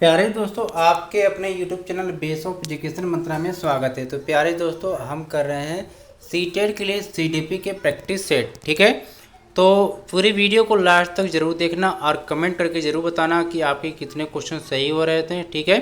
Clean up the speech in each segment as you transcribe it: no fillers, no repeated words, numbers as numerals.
प्यारे दोस्तों, आपके अपने YouTube channel base of education Mantra में स्वागत है। तो प्यारे दोस्तों, हम कर रहे हैं सीटेट के लिए CDP के प्रैक्टिस सेट। ठीक है, तो पूरी वीडियो को लास्ट तक जरूर देखना और कमेंट करके ज़रूर बताना कि आपके कितने क्वेश्चन सही हो रहे थे। ठीक है,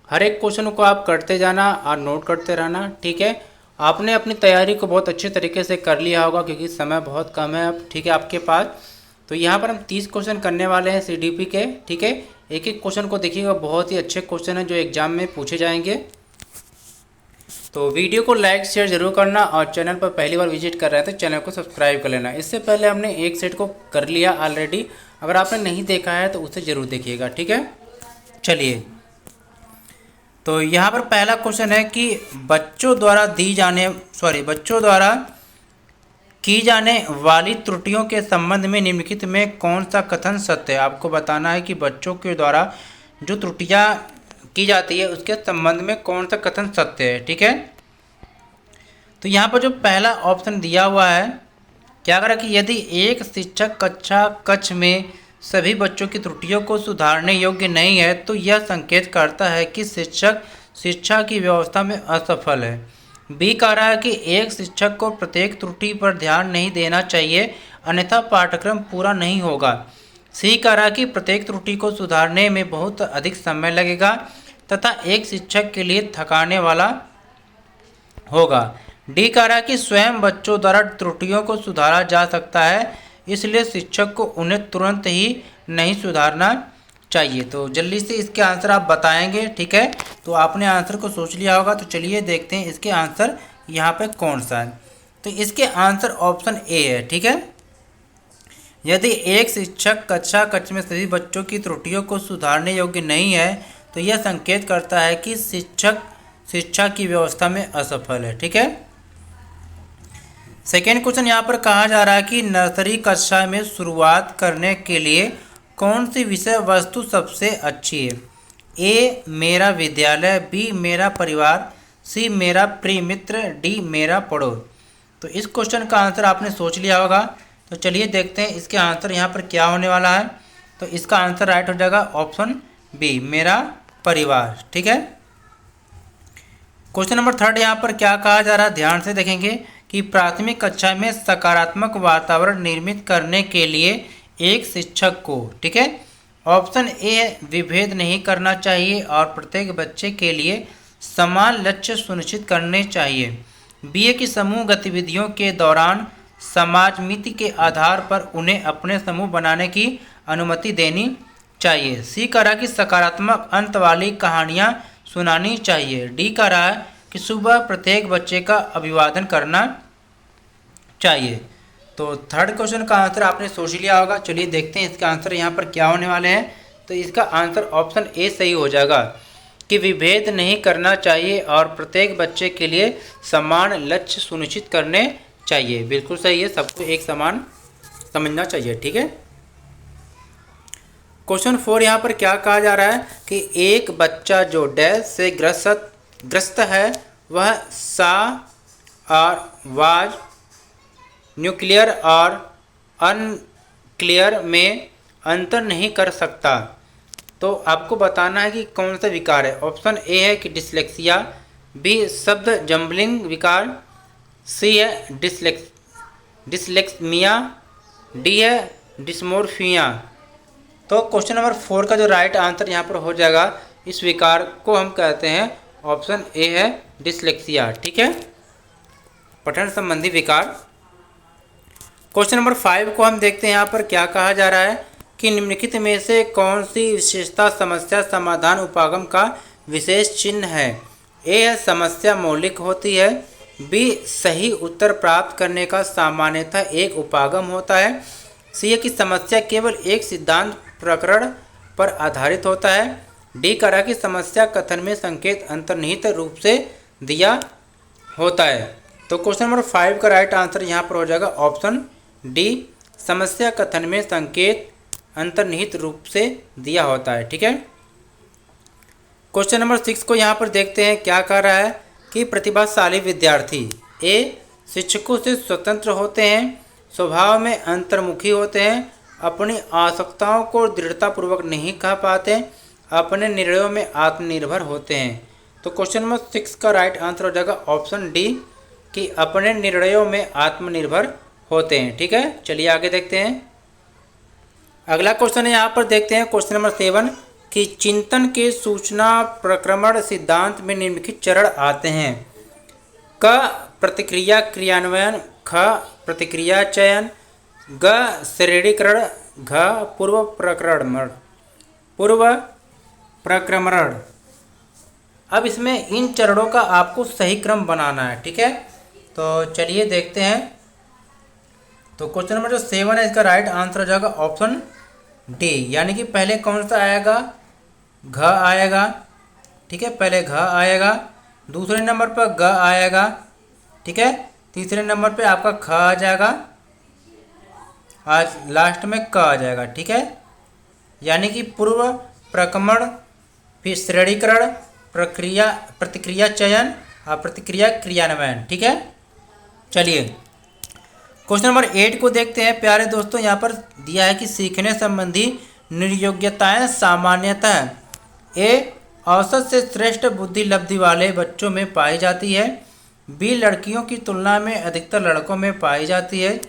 हर एक क्वेश्चन को आप करते जाना और नोट करते रहना। ठीक है, आपने अपनी तैयारी को बहुत अच्छे तरीके से कर लिया होगा क्योंकि समय बहुत कम है अब। ठीक है, आपके पास तो यहाँ पर हम 30 क्वेश्चन करने वाले हैं CDP के। ठीक है, एक एक क्वेश्चन को देखिएगा, बहुत ही अच्छे क्वेश्चन हैं जो एग्जाम में पूछे जाएंगे। तो वीडियो को लाइक शेयर जरूर करना और चैनल पर पहली बार विजिट कर रहे हैं तो चैनल को सब्सक्राइब कर लेना। इससे पहले हमने एक सेट को कर लिया ऑलरेडी, अगर आपने नहीं देखा है तो उसे ज़रूर देखिएगा। ठीक है, चलिए। तो यहाँ पर पहला क्वेश्चन है कि बच्चों द्वारा की जाने वाली त्रुटियों के संबंध में निम्नलिखित में कौन सा कथन सत्य है। आपको बताना है कि बच्चों के द्वारा जो त्रुटियां की जाती है उसके संबंध में कौन सा कथन सत्य है। ठीक है, तो यहाँ पर जो पहला ऑप्शन दिया हुआ है, क्या करा कि यदि एक शिक्षक कक्ष में सभी बच्चों की त्रुटियों को सुधारने योग्य नहीं है तो यह संकेत करता है कि शिक्षक शिक्षा की व्यवस्था में असफल है। बी कह रहा है कि एक शिक्षक को प्रत्येक त्रुटि पर ध्यान नहीं देना चाहिए अन्यथा पाठ्यक्रम पूरा नहीं होगा। सी कह रहा है कि प्रत्येक त्रुटि को सुधारने में बहुत अधिक समय लगेगा तथा एक शिक्षक के लिए थकाने वाला होगा। डी कह रहा है कि स्वयं बच्चों द्वारा त्रुटियों को सुधारा जा सकता है, इसलिए शिक्षक को उन्हें तुरंत ही नहीं सुधारना चाहिए। तो जल्दी से इसके आंसर आप बताएंगे। ठीक है, तो आपने आंसर को सोच लिया होगा, तो चलिए देखते हैं इसके आंसर यहाँ पे कौन सा है। तो इसके आंसर ऑप्शन ए है। ठीक है, यदि एक शिक्षक कक्ष में सभी बच्चों की त्रुटियों को सुधारने योग्य नहीं है तो यह संकेत करता है कि शिक्षक शिक्षा की व्यवस्था में असफल है। ठीक है, सेकेंड क्वेश्चन यहाँ पर कहा जा रहा है कि नर्सरी कक्षा में शुरुआत करने के लिए कौन सी विषय वस्तु सबसे अच्छी है। ए मेरा विद्यालय, बी मेरा परिवार, सी मेरा प्रिय मित्र, डी मेरा पड़ोस। तो इस क्वेश्चन का आंसर आपने सोच लिया होगा, तो चलिए देखते हैं इसके आंसर यहाँ पर क्या होने वाला है। तो इसका आंसर राइट हो जाएगा ऑप्शन बी मेरा परिवार। ठीक है, क्वेश्चन नंबर थर्ड यहाँ पर क्या कहा जा रहा है, ध्यान से देखेंगे कि प्राथमिक कक्षा में सकारात्मक वातावरण निर्मित करने के लिए एक शिक्षक को, ठीक है, ऑप्शन ए विभेद नहीं करना चाहिए और प्रत्येक बच्चे के लिए समान लक्ष्य सुनिश्चित करने चाहिए। बी है कि समूह गतिविधियों के दौरान समाजमिति के आधार पर उन्हें अपने समूह बनाने की अनुमति देनी चाहिए। सी कह रहा है कि सकारात्मक अंत वाली कहानियाँ सुनानी चाहिए। डी कह रहा है कि सुबह प्रत्येक बच्चे का अभिवादन करना चाहिए। तो थर्ड क्वेश्चन का आंसर आपने सोच लिया होगा, चलिए देखते हैं इसका आंसर यहाँ पर क्या होने वाले हैं। तो इसका आंसर ऑप्शन ए सही हो जाएगा कि विभेद नहीं करना चाहिए और प्रत्येक बच्चे के लिए समान लक्ष्य सुनिश्चित करने चाहिए। बिल्कुल सही है, सबको एक समान समझना चाहिए। ठीक है, क्वेश्चन 4 यहाँ पर क्या कहा जा रहा है कि एक बच्चा जो डैश से ग्रस्त है वह सा और वाज न्यूक्लियर और अनक्लियर में अंतर नहीं कर सकता। तो आपको बताना है कि कौन सा विकार है। ऑप्शन ए है कि डिसलेक्सिया, बी शब्द जम्बलिंग विकार, सी है डिसलेक्समिया, डी है डिस्मोर्फिया। तो क्वेश्चन नंबर 4 का जो राइट आंसर यहाँ पर हो जाएगा, इस विकार को हम कहते हैं ऑप्शन ए है डिसलेक्सिया। ठीक है, पठन संबंधी विकार। क्वेश्चन नंबर 5 को हम देखते हैं, यहाँ पर क्या कहा जा रहा है कि निम्नलिखित में से कौन सी विशेषता समस्या समाधान उपागम का विशेष चिन्ह है। ए है समस्या मौलिक होती है, बी सही उत्तर प्राप्त करने का सामान्यतः एक उपागम होता है, सी है कि समस्या केवल एक सिद्धांत प्रकरण पर आधारित होता है, डी कह रहा है कि समस्या कथन में संकेत अंतर्निहित रूप से दिया होता है। तो क्वेश्चन नंबर 5 का राइट आंसर यहाँ पर हो जाएगा ऑप्शन डी, समस्या कथन में संकेत अंतर्निहित रूप से दिया होता है। ठीक है, क्वेश्चन नंबर 6 को यहाँ पर देखते हैं, क्या कह रहा है कि प्रतिभाशाली विद्यार्थी ए शिक्षकों से स्वतंत्र होते हैं, स्वभाव में अंतर्मुखी होते हैं, अपनी आवश्यकताओं को दृढ़तापूर्वक नहीं कह पाते, अपने निर्णयों में आत्मनिर्भर होते हैं। तो क्वेश्चन नंबर 6 का राइट आंसर हो जाएगा ऑप्शन डी कि अपने निर्णयों में आत्मनिर्भर होते हैं। ठीक है, चलिए आगे देखते हैं। अगला क्वेश्चन है, यहाँ पर देखते हैं क्वेश्चन नंबर 7 कि चिंतन के सूचना प्रक्रमण सिद्धांत में निम्नलिखित चरण आते हैं। क प्रतिक्रिया क्रियान्वयन, ख प्रतिक्रिया चयन, ग श्रेणीकरण, घ पूर्व प्रक्रमण। अब इसमें इन चरणों का आपको सही क्रम बनाना है। ठीक है, तो चलिए देखते हैं। तो क्वेश्चन नंबर जो 7 है इसका राइट आंसर हो जाएगा ऑप्शन डी, यानी कि पहले कौन सा आएगा, घ आएगा। ठीक है, पहले घ आएगा, दूसरे नंबर पर ग आएगा। ठीक है, तीसरे नंबर पे आपका ख आ जाएगा, आज लास्ट में क आ जाएगा। ठीक है, यानी कि पूर्व प्रक्रमण, फिर श्रेणीकरण, प्रतिक्रिया चयन और प्रतिक्रिया क्रियान्वयन। ठीक है, चलिए क्वेश्चन नंबर 8 को देखते हैं। प्यारे दोस्तों, यहाँ पर दिया है कि सीखने संबंधी निर्योग्यताएं सामान्यतः ए औसत से श्रेष्ठ बुद्धि लब्धि वाले बच्चों में पाई जाती है, बी लड़कियों की तुलना में अधिकतर लड़कों में पाई जाती है,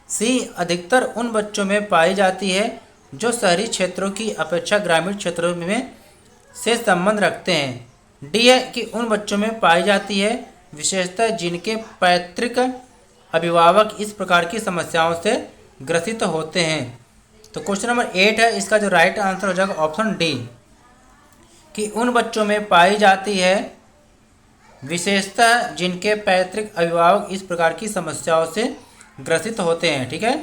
सी अधिकतर उन बच्चों में पाई जाती है जो शहरी क्षेत्रों की अपेक्षा ग्रामीण क्षेत्रों में से संबंध रखते हैं, डी है कि उन बच्चों में पाई जाती है विशेषतः जिनके पैतृक अभिभावक इस प्रकार की समस्याओं से ग्रसित होते हैं। तो क्वेश्चन नंबर 8 है, इसका जो राइट आंसर हो जाएगा ऑप्शन डी कि उन बच्चों में पाई जाती है विशेषतः जिनके पैतृक अभिभावक इस प्रकार की समस्याओं से ग्रसित होते हैं। ठीक है,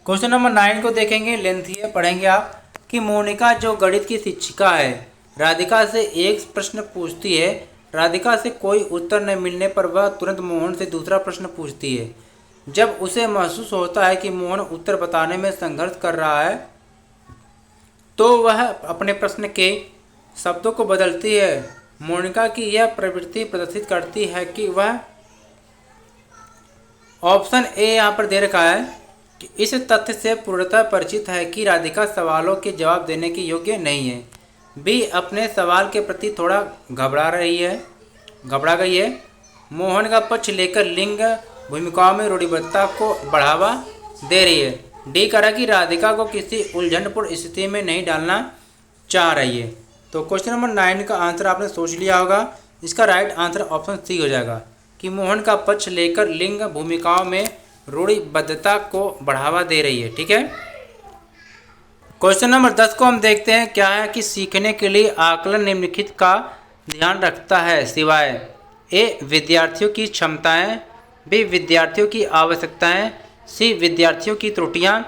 क्वेश्चन नंबर 9 को देखेंगे, लेंथी है, पढ़ेंगे आप कि मोनिका जो गणित की शिक्षिका है राधिका से एक प्रश्न पूछती है, राधिका से कोई उत्तर न मिलने पर वह तुरंत मोहन से दूसरा प्रश्न पूछती है। जब उसे महसूस होता है कि मोहन उत्तर बताने में संघर्ष कर रहा है तो वह अपने प्रश्न के शब्दों को बदलती है। मोनिका की यह प्रवृत्ति प्रदर्शित करती है कि वह ऑप्शन ए यहाँ पर दे रखा है कि इस तथ्य से पूर्णतः परिचित है कि राधिका सवालों के जवाब देने के योग्य नहीं है, बी अपने सवाल के प्रति थोड़ा घबरा गई है, मोहन का पक्ष लेकर लिंग भूमिकाओं में रूढ़िबद्धता को बढ़ावा दे रही है, डी करा कि राधिका को किसी उलझनपूर्ण स्थिति में नहीं डालना चाह रही है। तो क्वेश्चन नंबर 9 का आंसर आपने सोच लिया होगा, इसका राइट आंसर ऑप्शन सी हो जाएगा कि मोहन का पक्ष लेकर लिंग भूमिकाओं में रूढ़िबद्धता को बढ़ावा दे रही है। ठीक है, क्वेश्चन नंबर 10 को हम देखते हैं। क्या है कि सीखने के लिए आकलन निम्नलिखित का ध्यान रखता है सिवाय ए विद्यार्थियों की क्षमताएं, बी विद्यार्थियों की आवश्यकताएं, सी विद्यार्थियों की त्रुटियां,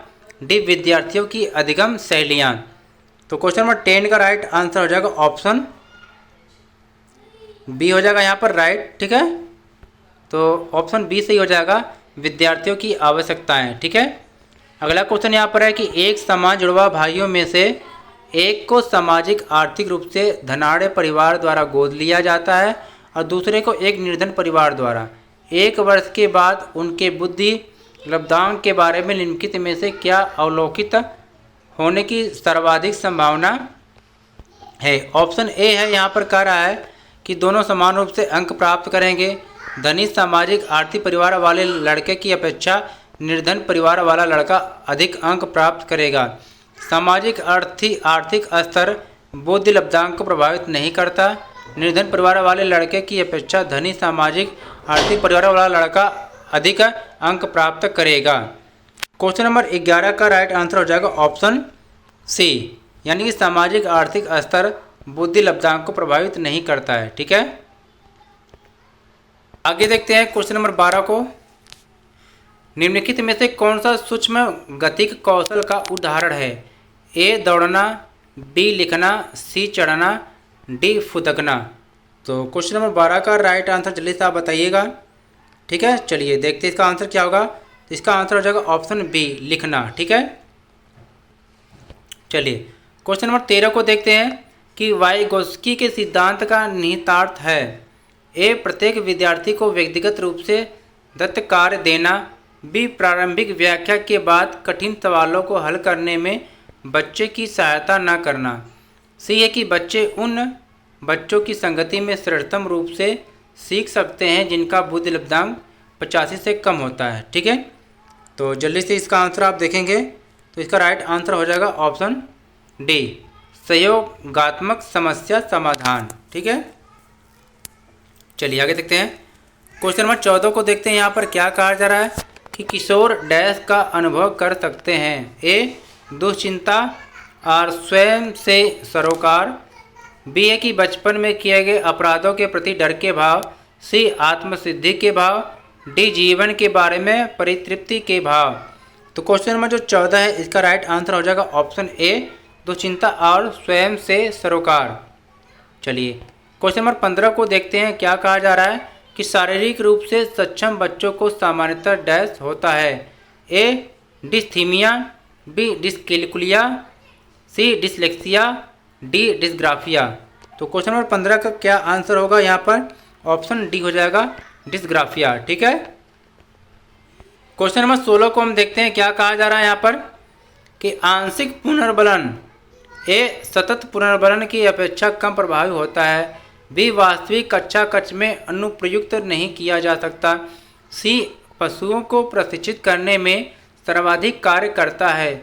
डी विद्यार्थियों की अधिगम शैलियां। तो क्वेश्चन नंबर 10 का राइट आंसर हो जाएगा ऑप्शन बी हो जाएगा यहाँ पर राइट। ठीक है, तो ऑप्शन बी सही हो जाएगा, विद्यार्थियों की आवश्यकताएं। ठीक है, अगला क्वेश्चन यहाँ पर है कि एक समान जुड़वा भाइयों में से एक को सामाजिक आर्थिक रूप से धनाढ़ परिवार द्वारा गोद लिया जाता है और दूसरे को एक निर्धन परिवार द्वारा। 1 वर्ष के बाद उनके बुद्धि लब्धांक के बारे में निम्नलिखित में से क्या अवलोकित होने की सर्वाधिक संभावना है। ऑप्शन ए है, यहाँ पर कह रहा है कि दोनों समान रूप से अंक प्राप्त करेंगे। धनी सामाजिक आर्थिक परिवार वाले लड़के की अपेक्षा निर्धन परिवार वाला लड़का अधिक अंक प्राप्त करेगा। सामाजिक आर्थिक स्तर बुद्धि लब्धांक को प्रभावित नहीं करता। निर्धन परिवार वाले लड़के की अपेक्षा धनी सामाजिक आर्थिक परिवार वाला लड़का अधिक अंक प्राप्त करेगा। क्वेश्चन नंबर 11 का राइट आंसर हो जाएगा ऑप्शन सी, यानी कि सामाजिक आर्थिक स्तर बुद्धि लब्धांक को प्रभावित नहीं करता है। ठीक है, आगे देखते हैं क्वेश्चन नंबर 12 को। निम्नलिखित में से कौन सा सूक्ष्म गतिक कौशल का उदाहरण है। ए दौड़ना, बी लिखना, सी चढ़ना, डी फुदकना। तो क्वेश्चन नंबर 12 का राइट आंसर जल्दी से आप बताइएगा। ठीक है, चलिए देखते हैं इसका आंसर क्या होगा। तो इसका आंसर हो जाएगा ऑप्शन बी लिखना। ठीक है, चलिए क्वेश्चन नंबर 13 को देखते हैं कि वाइगोत्स्की के सिद्धांत का निहितार्थ है। ए प्रत्येक विद्यार्थी को व्यक्तिगत रूप से दत्त कार्य देना, बी प्रारंभिक व्याख्या के बाद कठिन सवालों को हल करने में बच्चे की सहायता न करना, सी है कि बच्चे उन बच्चों की संगति में सरलतम रूप से सीख सकते हैं जिनका बुद्धि लब्धांक 85 से कम होता है। ठीक है, तो जल्दी से इसका आंसर आप देखेंगे तो इसका राइट आंसर हो जाएगा ऑप्शन डी, सहयोगात्मक समस्या समाधान। ठीक है, चलिए आगे देखते हैं। क्वेश्चन नंबर 14 को देखते हैं। यहाँ पर क्या कहा जा रहा है कि किशोर डैश का अनुभव कर सकते हैं। ए दुश्चिंता और स्वयं से सरोकार, बी है कि बचपन में किए गए अपराधों के प्रति डर के भाव, सी आत्मसिद्धि के भाव, डी जीवन के बारे में परितृप्ति के भाव। तो क्वेश्चन नंबर जो 14 है इसका राइट आंसर हो जाएगा ऑप्शन ए, दुश्चिंता और स्वयं से सरोकार। चलिए क्वेश्चन नंबर 15 को देखते हैं। क्या कहा जा रहा है कि शारीरिक रूप से सक्षम बच्चों को सामान्यतः डैश होता है। ए डिस्थीमिया, बी डिस्कैल्कुलिया, सी डिसलेक्सिया, डी डिस्ग्राफिया। तो क्वेश्चन नंबर 15 का क्या आंसर होगा यहाँ पर? ऑप्शन डी हो जाएगा, डिस्ग्राफिया। ठीक है, क्वेश्चन नंबर 16 को हम देखते हैं। क्या कहा जा रहा है यहाँ पर कि आंशिक पुनर्बलन ए सतत पुनर्बलन की अपेक्षा कम प्रभावी होता है, बी वास्तविक कक्षा कक्ष में अनुप्रयुक्त नहीं किया जा सकता, सी पशुओं को प्रशिक्षित करने में सर्वाधिक कार्य करता है,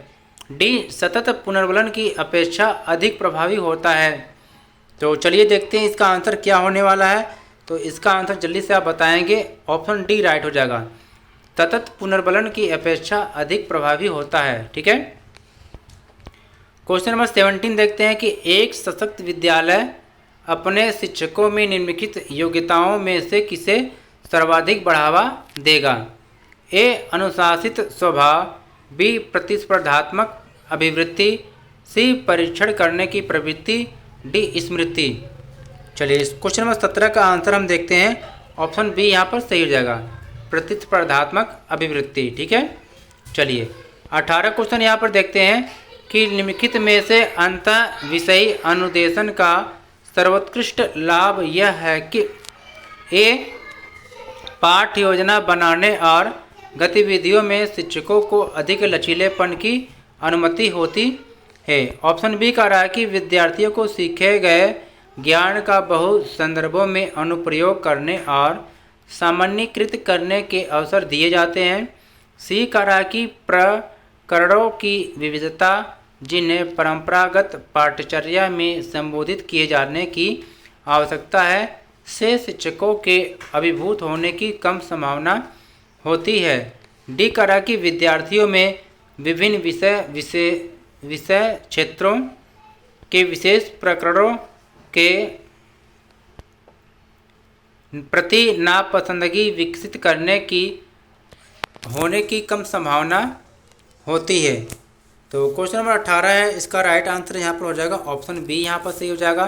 डी सतत पुनर्बलन की अपेक्षा अधिक प्रभावी होता है। तो चलिए देखते हैं इसका आंसर क्या होने वाला है। तो इसका आंसर जल्दी से आप बताएंगे, ऑप्शन डी राइट हो जाएगा, सतत पुनर्बलन की अपेक्षा अधिक प्रभावी होता है। ठीक है, क्वेश्चन नंबर 17 देखते हैं कि एक सशक्त विद्यालय अपने शिक्षकों में निम्नलिखित योग्यताओं में से किसे सर्वाधिक बढ़ावा देगा। ए अनुशासित स्वभाव, बी प्रतिस्पर्धात्मक अभिवृत्ति, सी परीक्षण करने की प्रवृत्ति, डी स्मृति। चलिए इस क्वेश्चन नंबर 17 का आंसर हम देखते हैं, ऑप्शन बी यहाँ पर सही हो जाएगा, प्रतिस्पर्धात्मक अभिवृत्ति। ठीक है, चलिए 18 क्वेश्चन यहाँ पर देखते हैं कि निम्नलिखित में से अंतः विषयी अनुदेशन का सर्वोत्कृष्ट लाभ यह है कि ए पाठ योजना बनाने और गतिविधियों में शिक्षकों को अधिक लचीलेपन की अनुमति होती है। ऑप्शन बी कह रहा है कि विद्यार्थियों को सीखे गए ज्ञान का बहु संदर्भों में अनुप्रयोग करने और सामान्यीकृत करने के अवसर दिए जाते हैं। सी कह रहा है कि प्रकरणों की विविधता जिन्हें परंपरागत पाठ्यचर्या में संबोधित किए जाने की आवश्यकता है से शिक्षकों के अभिभूत होने की कम संभावना होती है। डी कह रहा है कि विद्यार्थियों में विभिन्न विषय क्षेत्रों के विशेष प्रकरणों के प्रति नापसंदगी विकसित करने की होने की कम संभावना होती है। तो क्वेश्चन नंबर 18 है, इसका राइट आंसर यहाँ पर हो जाएगा ऑप्शन बी यहाँ पर सही हो जाएगा।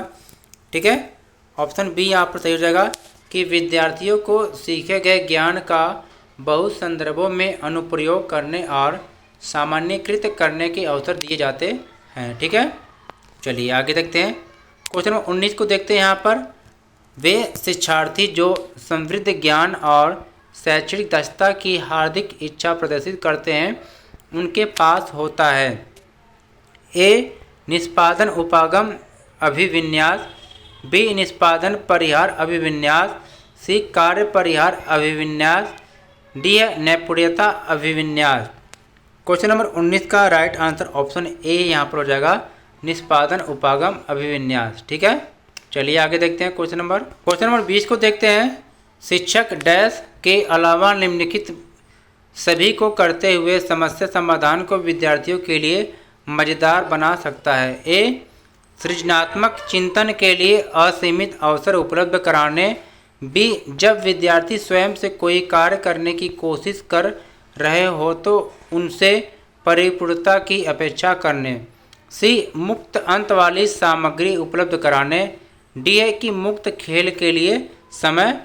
ठीक है, ऑप्शन बी यहाँ पर सही हो जाएगा कि विद्यार्थियों को सीखे गए ज्ञान का बहु संदर्भों में अनुप्रयोग करने और सामान्यीकृत करने के अवसर दिए जाते हैं। ठीक है, चलिए आगे देखते हैं। क्वेश्चन नंबर 19 को देखते हैं। यहाँ पर वे शिक्षार्थी जो समृद्ध ज्ञान और शैक्षणिक दक्षता की हार्दिक इच्छा प्रदर्शित करते हैं उनके पास होता है। ए निष्पादन उपागम अभिविन्यास, बी निष्पादन परिहार अभिविन्यास, सी कार्य परिहार अभिविन्यास, डी है नैपुण्यता अभिविन्यास। क्वेश्चन नंबर 19 का राइट आंसर ऑप्शन ए यहाँ पर हो जाएगा, निष्पादन उपागम अभिविन्यास। ठीक है, चलिए आगे देखते हैं। क्वेश्चन नंबर 20 को देखते हैं। शिक्षक डैश के अलावा निम्नलिखित सभी को करते हुए समस्या समाधान को विद्यार्थियों के लिए मज़ेदार बना सकता है। ए सृजनात्मक चिंतन के लिए असीमित अवसर उपलब्ध कराने, बी जब विद्यार्थी स्वयं से कोई कार्य करने की कोशिश कर रहे हो तो उनसे परिपूर्णता की अपेक्षा करने, सी मुक्त अंत वाली सामग्री उपलब्ध कराने, डी है कि मुक्त खेल के लिए समय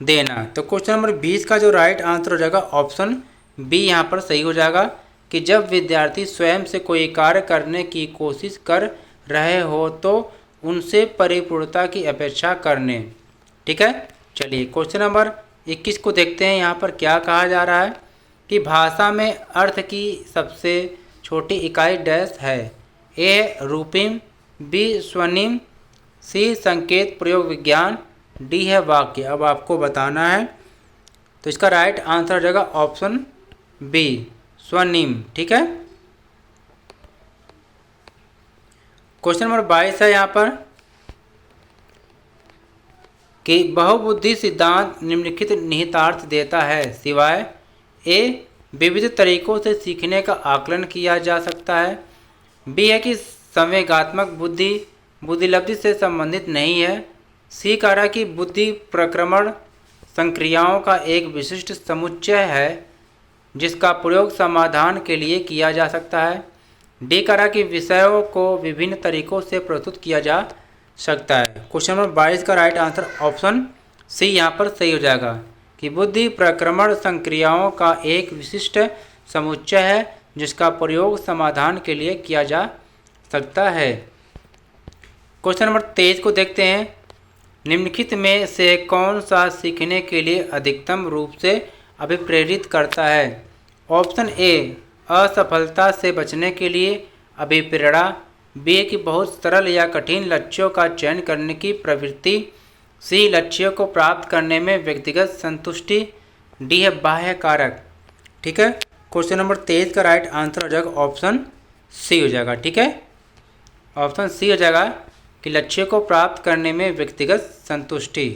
देना। तो क्वेश्चन नंबर 20 का जो राइट आंसर हो जाएगा ऑप्शन बी यहाँ पर सही हो जाएगा कि जब विद्यार्थी स्वयं से कोई कार्य करने की कोशिश कर रहे हो तो उनसे परिपूर्णता की अपेक्षा करने। ठीक है, चलिए क्वेश्चन नंबर 21 को देखते हैं। यहाँ पर क्या कहा जा रहा है कि भाषा में अर्थ की सबसे छोटी इकाई डैश है। ए रूपिम, बी स्वनिम, सी संकेत प्रयोग विज्ञान, डी है वाक्य। अब आपको बताना है, तो इसका राइट आंसर हो जाएगा ऑप्शन बी स्वनिम। ठीक है। क्वेश्चन नंबर 22 है यहाँ पर कि बहुबुद्धि सिद्धांत निम्नलिखित निहितार्थ देता है सिवाय ए विविध तरीकों से सीखने का आकलन किया जा सकता है, बी है कि संवेगात्मक बुद्धि बुद्धिलब्धि से संबंधित नहीं है, सी कह रहा है कि बुद्धि प्रक्रमण संक्रियाओं का एक विशिष्ट समुच्चय है जिसका प्रयोग समाधान के लिए किया जा सकता है, डी कह रहा है कि विषयों को विभिन्न तरीकों से प्रस्तुत किया जा सकता है। क्वेश्चन नंबर 22 का राइट आंसर ऑप्शन सी यहाँ पर सही हो जाएगा कि बुद्धि प्रक्रमण संक्रियाओं का एक विशिष्ट समुच्चय है जिसका प्रयोग समाधान के लिए किया जा सकता है। क्वेश्चन नंबर 23 को देखते हैं। निम्नलिखित में से कौन सा सीखने के लिए अधिकतम रूप से अभिप्रेरित करता है? ऑप्शन ए असफलता से बचने के लिए अभिप्रेरणा, बी कि बहुत सरल या कठिन लक्ष्यों का चयन करने की प्रवृत्ति, सी लक्ष्यों को प्राप्त करने में व्यक्तिगत संतुष्टि, डी है बाह्य कारक। ठीक है। क्वेश्चन नंबर 23 का राइट आंसर हो जाएगा ऑप्शन सी हो जाएगा। ठीक है, ऑप्शन सी हो जाएगा कि लक्ष्य को प्राप्त करने में व्यक्तिगत संतुष्टि।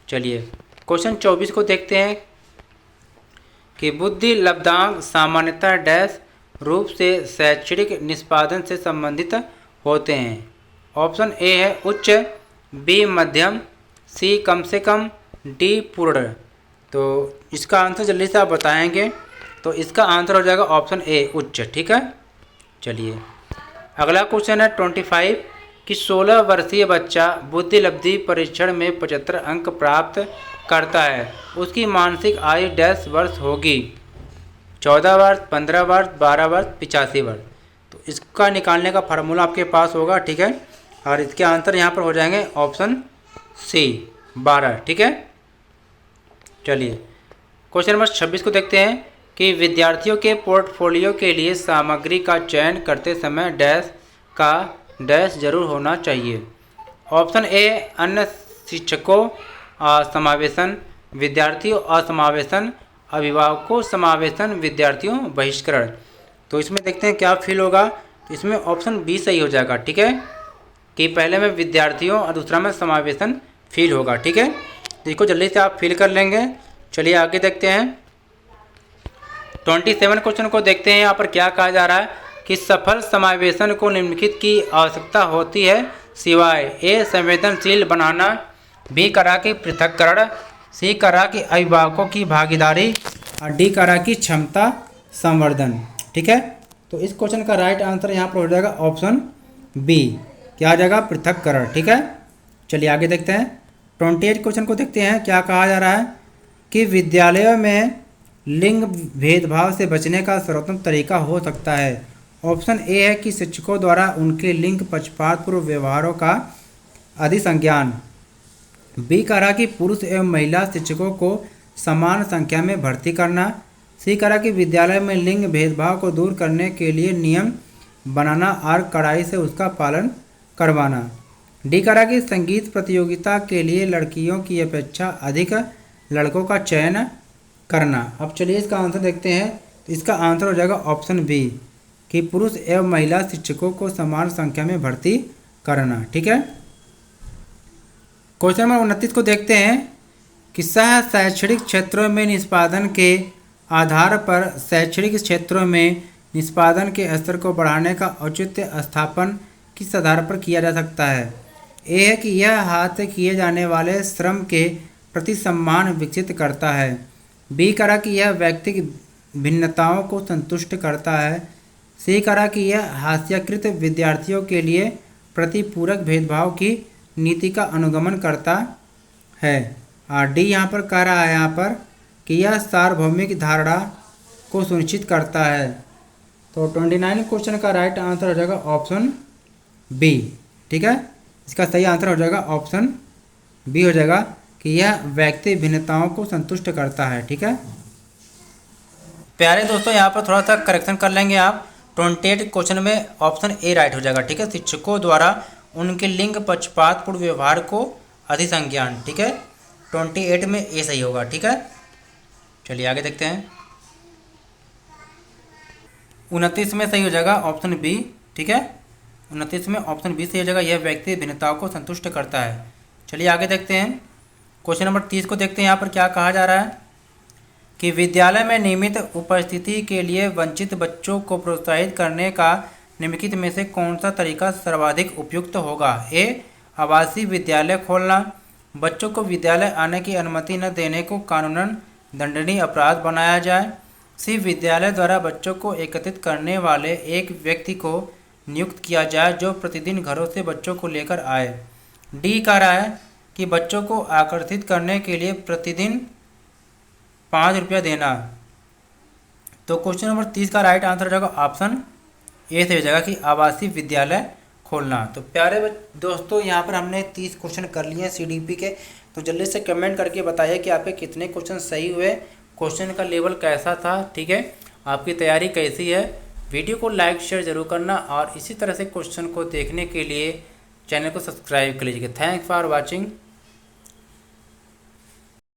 चलिए क्वेश्चन 24 को देखते हैं कि बुद्धि लब्धांक सामान्यतः डैश रूप से शैक्षणिक निष्पादन से संबंधित होते हैं। ऑप्शन ए है उच्च, बी मध्यम, सी कम से कम, डी पूर्ण। तो इसका आंसर जल्दी से आप बताएंगे, तो इसका आंसर हो जाएगा ऑप्शन ए उच्च। ठीक है। चलिए अगला क्वेश्चन है 25 कि 16 वर्षीय बच्चा बुद्धि लब्धि परीक्षण में 75 अंक प्राप्त करता है, उसकी मानसिक आयु डैश वर्ष होगी? 14 वर्ष, 15 वर्ष, 12 वर्ष, 85 वर्ष। तो इसका निकालने का फार्मूला आपके पास होगा। ठीक है, और इसके आंसर यहाँ पर हो जाएंगे ऑप्शन सी 12। ठीक है। चलिए क्वेश्चन नंबर 26 को देखते हैं कि विद्यार्थियों के पोर्टफोलियो के लिए सामग्री का चयन करते समय डैश का डैश जरूर होना चाहिए। ऑप्शन ए अन्य शिक्षकों समावेशन, विद्यार्थियों असमावेशन, अभिभावकों समावेशन, विद्यार्थियों बहिष्करण। तो इसमें देखते हैं क्या फिल होगा। तो इसमें ऑप्शन बी सही हो जाएगा। ठीक है, कि पहले में विद्यार्थियों और दूसरा में समावेशन फिल होगा। ठीक है, तो इसको जल्दी से आप फिल कर लेंगे। चलिए आगे देखते हैं 27 क्वेश्चन को देखते हैं। यहाँ पर क्या कहा जा रहा है कि सफल समावेशन को निम्नलिखित की आवश्यकता होती है सिवाय ए संवेदनशील बनाना, बी करा की पृथक्करण, सी करा की अभिभावकों की भागीदारी, और डी करा की क्षमता संवर्धन। ठीक है, तो इस क्वेश्चन का राइट आंसर यहाँ पर हो जाएगा ऑप्शन बी, क्या आ जाएगा पृथक्करण। ठीक है, चलिए आगे देखते हैं 28 क्वेश्चन को देखते हैं। क्या कहा जा रहा है कि विद्यालयों में लिंग भेदभाव से बचने का सर्वोत्तम तरीका हो सकता है। ऑप्शन ए है कि शिक्षकों द्वारा उनके लिंग पक्षपातपूर्ण व्यवहारों का अधिसंज्ञान, बी कह रहा कि पुरुष एवं महिला शिक्षकों को समान संख्या में भर्ती करना, सी कह रहा कि विद्यालय में लिंग भेदभाव को दूर करने के लिए नियम बनाना और कड़ाई से उसका पालन करवाना, डी कह रहा कि संगीत प्रतियोगिता के लिए लड़कियों की अपेक्षा अधिक लड़कों का चयन करना। अब चलिए इसका आंसर देखते हैं। इसका आंसर हो जाएगा ऑप्शन बी, कि पुरुष एवं महिला शिक्षकों को समान संख्या में भर्ती करना। ठीक है, क्वेश्चन नंबर 29 को देखते हैं कि सह शैक्षणिक क्षेत्रों में निष्पादन के आधार पर शैक्षणिक क्षेत्रों में निष्पादन के स्तर को बढ़ाने का औचित्य स्थापन किस आधार पर किया जा सकता है? ए है कि यह हाथ से किए जाने वाले श्रम के प्रति सम्मान विकसित करता है, बी करा कि यह व्यक्तिगत भिन्नताओं को संतुष्ट करता है, सी करा कि यह हास्यकृत विद्यार्थियों के लिए प्रतिपूरक भेदभाव की नीति का अनुगमन करता है, और डी यहाँ पर कह रहा है यहाँ पर कि यह सार्वभौमिक धारणा को सुनिश्चित करता है। तो 29 क्वेश्चन का राइट आंसर हो जाएगा ऑप्शन बी। ठीक है, इसका सही आंसर हो जाएगा ऑप्शन बी हो जाएगा कि यह व्यक्ति भिन्नताओं को संतुष्ट करता है। ठीक है प्यारे दोस्तों, यहाँ पर थोड़ा सा करेक्शन कर लेंगे आप। 28 क्वेश्चन में ऑप्शन ए राइट हो जाएगा। ठीक है, शिक्षकों द्वारा उनके लिंग पक्षपातपूर्ण व्यवहार को अधिसंज्ञान। ठीक है, 28 में ए सही होगा। ठीक है, चलिए आगे देखते हैं। 29 में सही हो जाएगा ऑप्शन बी। ठीक है, 29 में ऑप्शन बी सही हो जाएगा, यह व्यक्ति भिन्नताओं को संतुष्ट करता है। चलिए आगे देखते हैं। क्वेश्चन नंबर 30 को देखते हैं। यहाँ पर क्या कहा जा रहा है कि विद्यालय में नियमित उपस्थिति के लिए वंचित बच्चों को प्रोत्साहित करने का निम्नलिखित में से कौन सा तरीका सर्वाधिक उपयुक्त होगा। ए, आवासीय विद्यालय खोलना, बच्चों को विद्यालय आने की अनुमति न देने को कानूनन दंडनीय अपराध बनाया जाए। सी, विद्यालय द्वारा बच्चों को एकत्रित करने वाले एक व्यक्ति को नियुक्त किया जाए जो प्रतिदिन घरों से बच्चों को लेकर आए। डी कह रहा है कि बच्चों को आकर्षित करने के लिए प्रतिदिन 5 रुपया देना। तो क्वेश्चन नंबर 30 का राइट आंसर हो जाएगा ऑप्शन ए से हो जाएगा कि आवासीय विद्यालय खोलना। तो प्यारे दोस्तों, यहाँ पर हमने 30 क्वेश्चन कर लिए हैं सीडीपी के। तो जल्दी से कमेंट करके बताइए कि आपके कितने क्वेश्चन सही हुए, क्वेश्चन का लेवल कैसा था। ठीक है, आपकी तैयारी कैसी है। वीडियो को लाइक शेयर जरूर करना और इसी तरह से क्वेश्चन को देखने के लिए चैनल को सब्सक्राइब कर लीजिएगा। Thanks for watching.